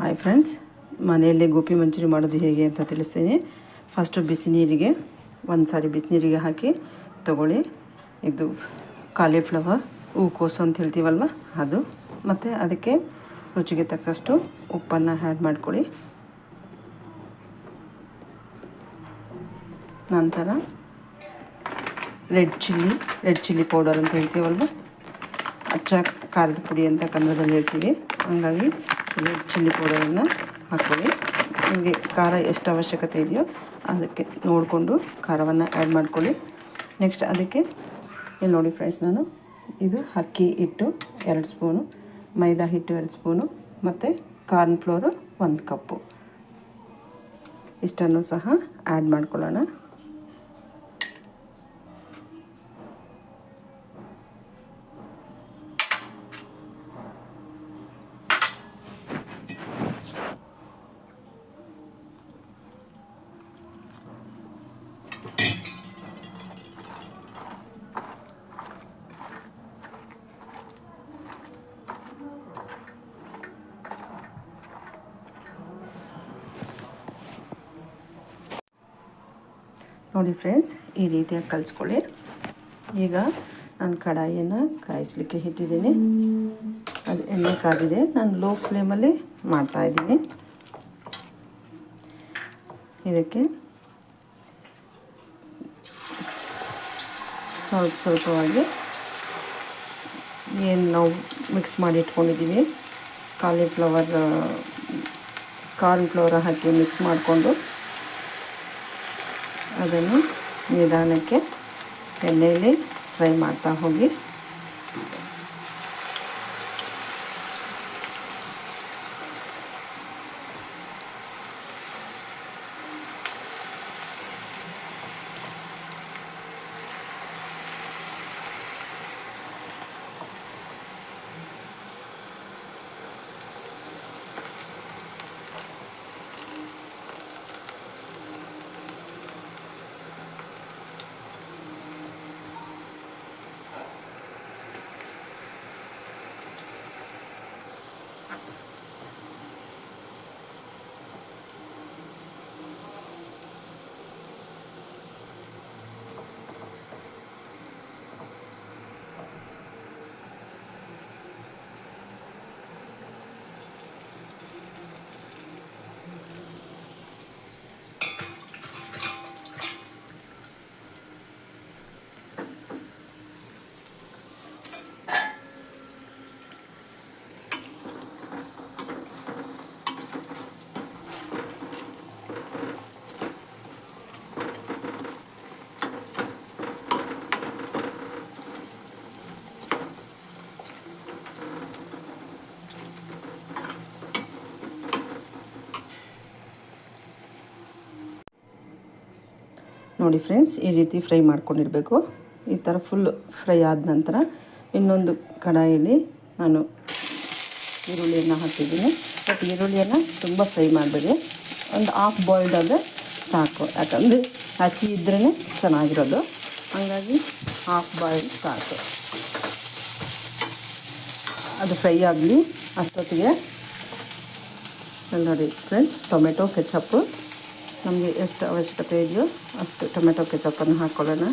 Hi friends, ಮನೆಯಲ್ಲೇ ಗೋಪಿ ಮಂಚೂರಿ ಮಾಡೋದು ಹೇಗೆ ಅಂತ ತಿಳಿಸ್ತೀನಿ. ಫಸ್ಟು ಬಿಸಿನೀರಿಗೆ ಒಂದು ಸಾರಿ ಬಿಸಿನೀರಿಗೆ ಹಾಕಿ ತಗೊಳ್ಳಿ. ಇದು ಕಾಲಿಫ್ಲವರ್ ಹೂಕೋಸು ಅಂತ ಹೇಳ್ತೀವಲ್ವ ಅದು, ಮತ್ತು ಅದಕ್ಕೆ ರುಚಿಗೆ ತಕ್ಕಷ್ಟು ಉಪ್ಪನ್ನು ಆ್ಯಡ್ ಮಾಡ್ಕೊಳ್ಳಿ. ನಂತರ ರೆಡ್ ಚಿಲ್ಲಿ ಪೌಡರ್ ಅಂತ ಹೇಳ್ತೀವಲ್ವ, ಅಚ್ಚ ಖಾರದ ಪುಡಿ ಅಂತ ಕನ್ನಡದಲ್ಲಿ ಹೇಳ್ತೀವಿ. ಹಾಗಾಗಿ ರೆಡ್ ಚಿಲ್ಲಿ ಪೌಡರನ್ನು ಹಾಕ್ಕೊಳ್ಳಿ. ನಿಮಗೆ ಖಾರ ಎಷ್ಟು ಅವಶ್ಯಕತೆ ಇದೆಯೋ ಅದಕ್ಕೆ ನೋಡಿಕೊಂಡು ಖಾರವನ್ನು ಆ್ಯಡ್ ಮಾಡ್ಕೊಳ್ಳಿ. ನೆಕ್ಸ್ಟ್ ಅದಕ್ಕೆ ಇಲ್ಲಿ ನೋಡಿ ಫ್ರೆಂಡ್ಸ್, ನಾನು ಇದು ಅಕ್ಕಿ ಹಿಟ್ಟು 2 ಸ್ಪೂನು, ಮೈದಾ ಹಿಟ್ಟು 2 ಸ್ಪೂನು ಮತ್ತು ಕಾರ್ನ್ಫ್ಲೋರು 1 ಕಪ್ಪು ಇಷ್ಟನ್ನು ಸಹ ಆ್ಯಡ್ ಮಾಡ್ಕೊಳ್ಳೋಣ. ನೋಡಿ ಫ್ರೆಂಡ್ಸ್, ಈ ರೀತಿಯಾಗಿ ಕಲಿಸ್ಕೊಳ್ಳಿ. ಈಗ ನಾನು ಕಡಾಯಿಯನ್ನು ಕಾಯಿಸಲಿಕ್ಕೆ ಇಟ್ಟಿದ್ದೀನಿ. ಅದು ಎಣ್ಣೆ ಕಾದಿದೆ. ನಾನು ಲೋ ಫ್ಲೇಮಲ್ಲಿ ಮಾಡ್ತಾಯಿದ್ದೀನಿ. ಇದಕ್ಕೆ ಸ್ವಲ್ಪವಾಗಿ ಏನು ನಾವು ಮಿಕ್ಸ್ ಮಾಡಿ ಇಟ್ಕೊಂಡಿದ್ದೀವಿ ಕಾರ್ನ್ಫ್ಲವರ್ ಹಾಕಿ ಮಿಕ್ಸ್ ಮಾಡಿಕೊಂಡು ಅದನ್ನು ನಿಧಾನಕ್ಕೆ ಎಣ್ಣೆಯಲ್ಲಿ ಫ್ರೈ ಮಾಡ್ತಾ ಹೋಗಿ. ನೋಡಿ ಫ್ರೆಂಡ್ಸ್, ಈ ರೀತಿ ಫ್ರೈ ಮಾಡ್ಕೊಂಡಿರಬೇಕು. ಈ ಥರ ಫುಲ್ ಫ್ರೈ ಆದ ನಂತರ ಇನ್ನೊಂದು ಕಡಾಯಿಯಲ್ಲಿ ನಾನು ಈರುಳ್ಳಿಯನ್ನು ಹಾಕಿದ್ದೀನಿ. ಬಟ್ ಈರುಳ್ಳಿಯನ್ನು ತುಂಬ ಫ್ರೈ ಮಾಡಬೇಡಿ, ಒಂದು ಹಾಫ್ ಬಾಯ್ಲ್ಡ್ ಆದರೆ ಸಾಕು. ಯಾಕಂದರೆ ಹಸಿ ಇದ್ರೇ ಚೆನ್ನಾಗಿರೋದು, ಹಾಗಾಗಿ ಹಾಫ್ ಬಾಯ್ಲ್ಡ್ ಸಾಕು. ಅದು ಫ್ರೈ ಆಗಲಿ ಅಷ್ಟೊತ್ತಿಗೆ ನೋಡಿ ಫ್ರೆಂಡ್ಸ್, ಟೊಮೆಟೊ ಕೆಚಪ್ಪು ನಮಗೆ ಎಷ್ಟು ಅವಶ್ಯಕತೆ ಇದೆಯೋ ಅಷ್ಟು ಟೊಮೆಟೊ ಕೆಚಪ್ಪನ್ನು ಹಾಕ್ಕೊಳ್ಳೋಣ.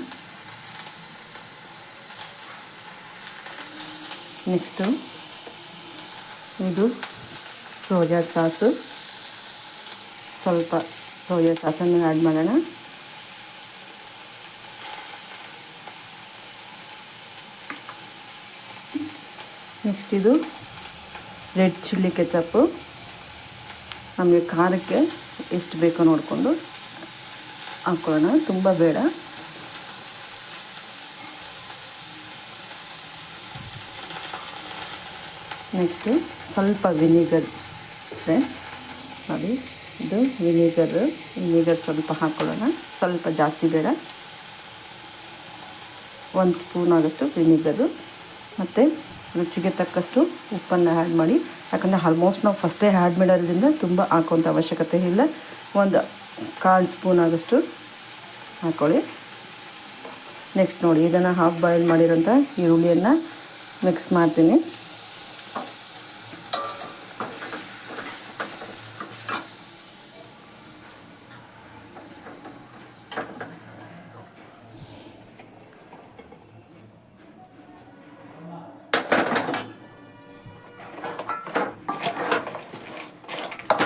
ನೆಕ್ಸ್ಟು ಇದು ಸೋಯಾ ಸಾಸು, ಸ್ವಲ್ಪ ಸೋಯಾ ಸಾಸನ್ನು ಆ್ಯಡ್ ಮಾಡೋಣ. ನೆಕ್ಸ್ಟ್ ಇದು ರೆಡ್ ಚಿಲ್ಲಿ ಕೆಚಪ್ಪು, ನಮಗೆ ಖಾರಕ್ಕೆ ಎಷ್ಟು ಬೇಕೋ ನೋಡಿಕೊಂಡು ಹಾಕ್ಕೊಳ್ಳೋಣ, ತುಂಬ ಬೇಡ. ನೆಕ್ಸ್ಟು ಸ್ವಲ್ಪ ವಿನಿಗರ್ ಫ್ರೆಂಡ್ಸ್, ನೋಡಿ ಇದು ವಿನಿಗರ್ ಸ್ವಲ್ಪ ಹಾಕ್ಕೊಳ್ಳೋಣ, ಸ್ವಲ್ಪ ಜಾಸ್ತಿ ಬೇಡ. 1 ಸ್ಪೂನ್ ಆಗೋಷ್ಟು ವಿನಿಗರು ಮತ್ತು ರುಚಿಗೆ ತಕ್ಕಷ್ಟು ಉಪ್ಪನ್ನು ಆ್ಯಡ್ ಮಾಡಿ. ಯಾಕಂದರೆ ಆಲ್ಮೋಸ್ಟ್ ನಾವು ಫಸ್ಟೇ ಆ್ಯಡ್ ಮಾಡೋದ್ರಿಂದ ತುಂಬ ಹಾಕೋಂಥ ಅವಶ್ಯಕತೆ ಇಲ್ಲ. 1 ಕಾಲು ಸ್ಪೂನ್ ಆಗೋಷ್ಟು ಹಾಕ್ಕೊಳ್ಳಿ. ನೆಕ್ಸ್ಟ್ ನೋಡಿ, ಇದನ್ನು ಹಾಫ್ ಬಾಯ್ಲ್ ಮಾಡಿರೋಂಥ ಈರುಳ್ಳಿಯನ್ನು ಮಿಕ್ಸ್ ಮಾಡ್ತೀನಿ.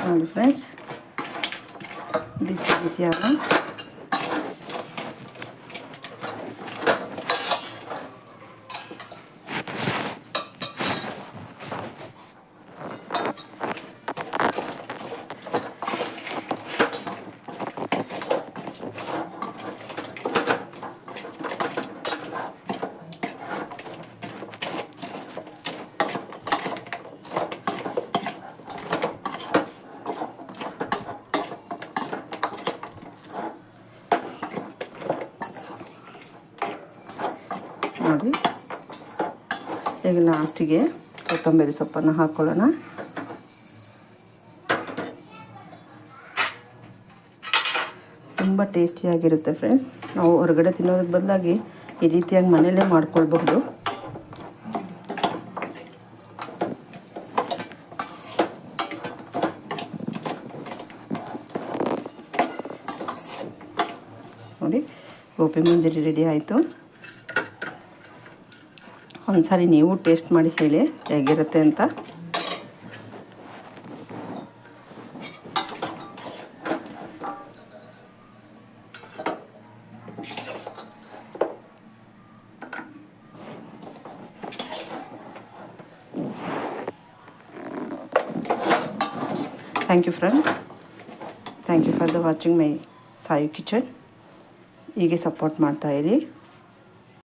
ನೋಡಿ ಫ್ರೆಂಡ್ಸ್, ಬಿಸಿ ಬಿಸಿಯಾದ ನೋಡಿ. ಈಗ ಲಾಸ್ಟಿಗೆ ಕೊತ್ತಂಬರಿ ಸೊಪ್ಪನ್ನು ಹಾಕ್ಕೊಳ್ಳೋಣ. ತುಂಬ ಟೇಸ್ಟಿಯಾಗಿರುತ್ತೆ ಫ್ರೆಂಡ್ಸ್. ನಾವು ಹೊರಗಡೆ ತಿನ್ನೋದಕ್ಕೆ ಬದಲಾಗಿ ಈ ರೀತಿಯಾಗಿ ಮನೆಯಲ್ಲೇ ಮಾಡ್ಕೊಳ್ಬಹುದು. ನೋಡಿ, ಗೋಬಿ ಮಂಚೂರಿ ರೆಡಿ ಆಯಿತು. ಒಂದ್ಸಾರಿ ನೀವು ಟೇಸ್ಟ್ ಮಾಡಿ ಹೇಳಿ ಹೇಗಿರುತ್ತೆ ಅಂತ. Thank you friend. Thank you for the watching my Sai kitchen. ಹೀಗೆ ಸಪೋರ್ಟ್ ಮಾಡ್ತಾಯಿರಿ.